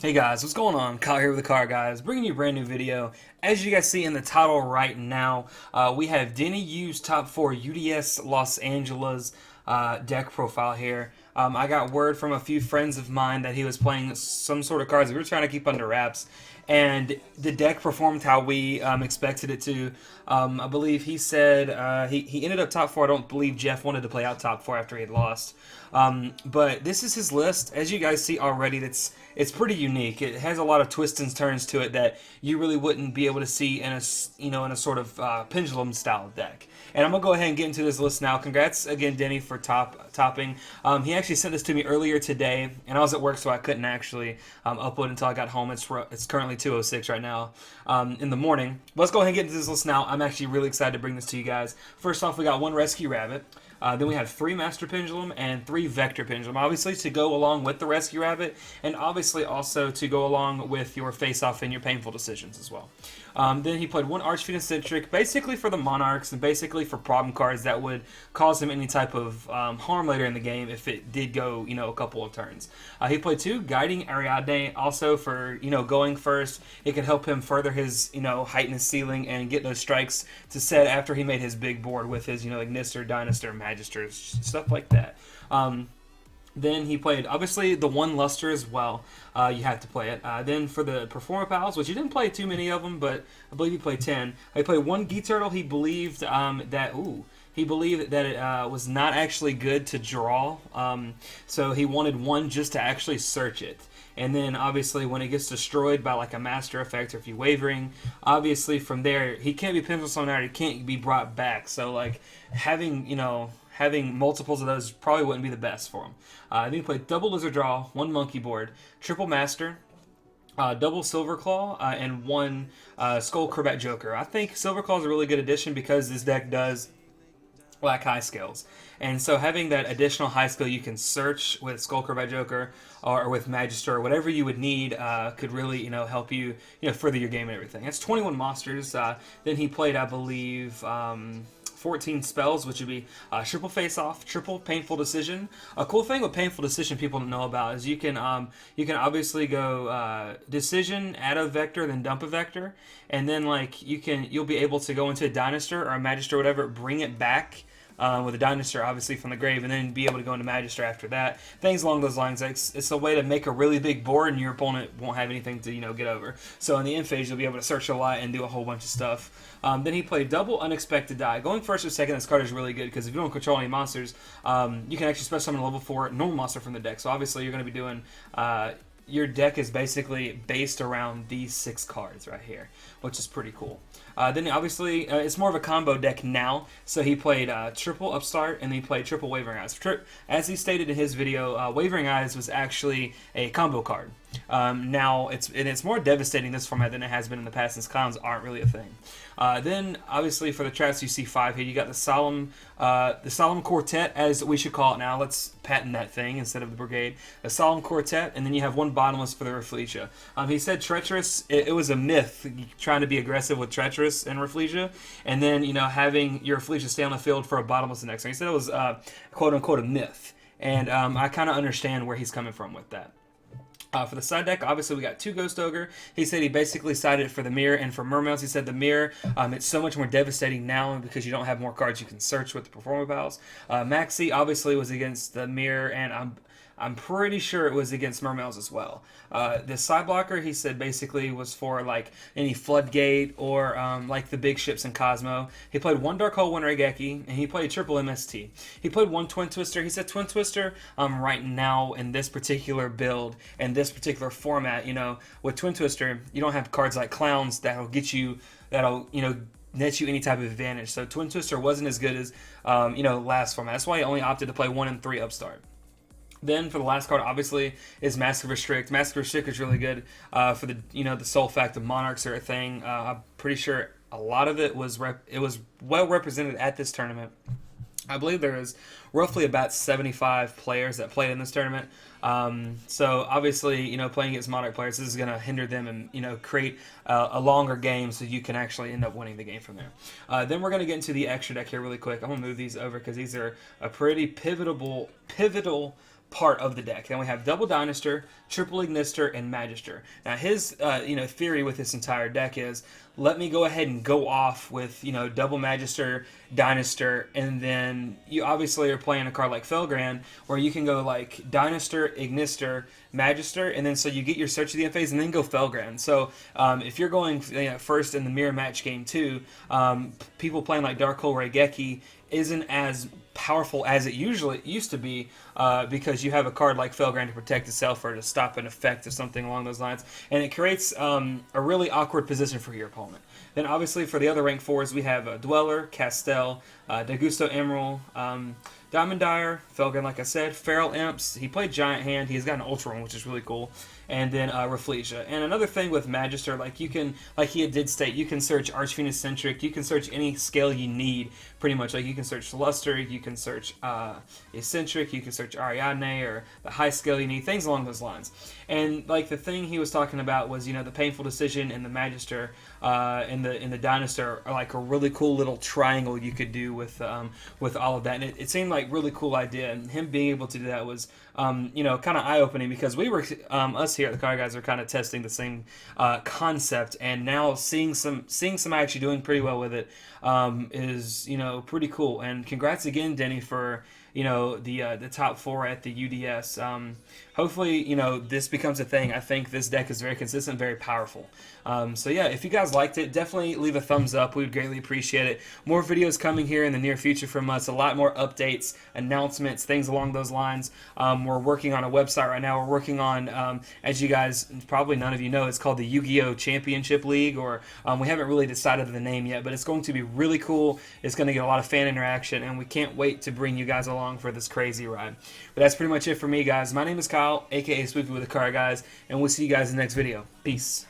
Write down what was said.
Hey guys, what's going on? Kyle here with the Car Guys, bringing you a brand new video. As you guys see in the title right now, we have Denny U's top 4 UDS Los Angeles deck profile here. I got word from a few friends of mine that he was playing some sort of cards that we were trying to keep under wraps, and the deck performed how we expected it to. I believe he said he ended up top 4. I don't believe Jeff wanted to play out top 4 after he had lost. But this is his list. As you guys see already, it's pretty unique. It has a lot of twists and turns to it that you really wouldn't be able to see in a sort of pendulum style deck. And I'm gonna go ahead and get into this list now. Congrats again, Denny, for topping. He actually sent this to me earlier today, and I was at work, so I couldn't actually upload until I got home. It's currently 2:06 right now in the morning. Let's go ahead and get into this list now. I'm actually really excited to bring this to you guys. First off, we got 1 Rescue Rabbit. Then we have 3 Master Pendulum and 3 Vector Pendulum, obviously to go along with the Rescue Rabbit, and obviously also to go along with your face-off and your painful decisions as well. Then he played 1 Archfiend Eccentric, basically for the Monarchs and basically for problem cards that would cause him any type of harm later in the game if it did go, a couple of turns. He played 2 Guiding Ariadne, also for, going first. It could help him further his, heighten his ceiling and get those strikes to set after he made his big board with his, Ignister, Dynastor, Magisters, stuff like that. Then he played, obviously, the 1 Luster as well. You have to play it. Then for the Performer Pals, which he didn't play too many of them, but I believe he played 10. He played 1 Gee Turtle. He believed he believed that it was not actually good to draw. So he wanted 1 just to actually search it. And then, obviously, when it gets destroyed by, like, a Master Effect or if you're wavering, obviously, from there, he can't be pencil sewn out. He can't be brought back. So, like, having multiples of those probably wouldn't be the best for him. Then he played double Lizard Draw, 1 Monkey Board, triple Master, double Silver Claw, and 1 Skull Crobat Joker. I think Silver Claw is a really good addition because this deck does lack high skills. And so having that additional high skill you can search with Skull Crobat Joker or with Magister or whatever you would need could really, help you, further your game and everything. That's 21 monsters. Then he played, I believe, 14 spells, which would be triple face-off, triple painful decision. A cool thing with painful decision people don't know about is you can obviously go decision, add a vector, then dump a vector, and then you'll be able to go into a Dynastor or a Magister or whatever, bring it back. With a Dynastor, obviously, from the grave, and then be able to go into Magister after that. Things along those lines. It's a way to make a really big board, and your opponent won't have anything to, get over. So in the end phase, you'll be able to search a lot and do a whole bunch of stuff. Then he played double Unexpected Die. Going first or second, this card is really good, because if you don't control any monsters, you can actually special summon a level 4 normal monster from the deck. So obviously, you're going to be doing... your deck is basically based around these 6 cards right here, which is pretty cool. Then obviously it's more of a combo deck now, so he played triple Upstart and then he played triple Wavering Eyes. As he stated in his video, Wavering Eyes was actually a combo card. Now it's more devastating this format than it has been in the past, since clowns aren't really a thing. Then obviously for the traps you see 5 here. You got the Solemn Quartet, as we should call it now. Let's patent that thing instead of the Brigade. The Solemn Quartet, and then you have 1 Bottomless for the Rafflesia. He said Treacherous. It was a myth trying to be aggressive with Treacherous and Rafflesia, and then having your Rafflesia stay on the field for a Bottomless the next time. He said it was quote unquote a myth, and I kind of understand where he's coming from with that. For the side deck, obviously we got 2 Ghost Ogre. He said he basically sided for the Mirror, and for Mermails, he said the Mirror, it's so much more devastating now because you don't have more cards you can search with the Performer Pals. Maxi obviously was against the Mirror, and I'm pretty sure it was against Mermails as well. The side blocker, he said, basically was for any Floodgate or the big ships in Cosmo. He played 1 Dark Hole, 1 Regeki, and he played triple MST. He played 1 Twin Twister. He said Twin Twister right now in this particular build and this particular format, with Twin Twister, you don't have cards like Clowns that'll net you any type of advantage. So Twin Twister wasn't as good as last format. That's why he only opted to play 1 and 3 Upstart. Then for the last card, obviously, is Mask of Restrict. Mask of Restrict is really good for the the sole fact of Monarchs are a thing. I'm pretty sure a lot of it was well represented at this tournament. I believe there is roughly about 75 players that played in this tournament. So obviously, playing against Monarch players, this is going to hinder them and, create a longer game so you can actually end up winning the game from there. Then we're going to get into the extra deck here really quick. I'm going to move these over because these are a pretty pivotal part of the deck. Then we have double Dinister, triple Ignister, and Magister. Now his theory with this entire deck is, let me go ahead and go off with double Magister, Dinister, and then you obviously are playing a card like Felgrand where you can go like Dinister, Ignister, Magister, and then so you get your Search of the End phase and then go Felgrand. So if you're going first in the mirror match game too, people playing like Dark Hole Raigeki isn't as powerful as it usually used to be because you have a card like Felgrand to protect itself or to stop an effect or something along those lines, and it creates a really awkward position for your opponent. Then obviously for the other rank 4s we have Dweller, Castel, Dagusto Emerald, Diamond Dyer, Felgrand like I said, Feral Imps, he played Giant Hand, he's got an Ultra one which is really cool, and then Rafflesia. And another thing with Magister, like you can, like he did state, you can search Archfiend Eccentric, you can search any scale you need, pretty much. Like you can search Luster, you can search Eccentric, you can search Ariadne, or the high scale you need, things along those lines. And like the thing he was talking about was, the Painful Decision and the Magister in the Dinosaur are like a really cool little triangle you could do with all of that. And it seemed like really cool idea, and him being able to do that was kind of eye-opening, because we were us here at the Card Guys are kind of testing the same concept, and now seeing somebody actually doing pretty well with it is pretty cool. And congrats again, Denny, for the top 4 at the UDS. Hopefully this becomes a thing. I think this deck is very consistent, very powerful. So yeah, if you guys liked it, definitely leave a thumbs up. We would greatly appreciate it. More videos coming here in the near future from us. A lot more updates, announcements, things along those lines. We're working on a website right now. We're working on, as you guys probably none of you know, it's called the Yu-Gi-Oh! Championship League, or we haven't really decided the name yet, but it's going to be really cool. It's going to get a lot of fan interaction, and we can't wait to bring you guys along for this crazy ride. But that's pretty much it for me, guys. My name is Kyle, aka Spooky with the Card Guys, and we'll see you guys in the next video. Peace.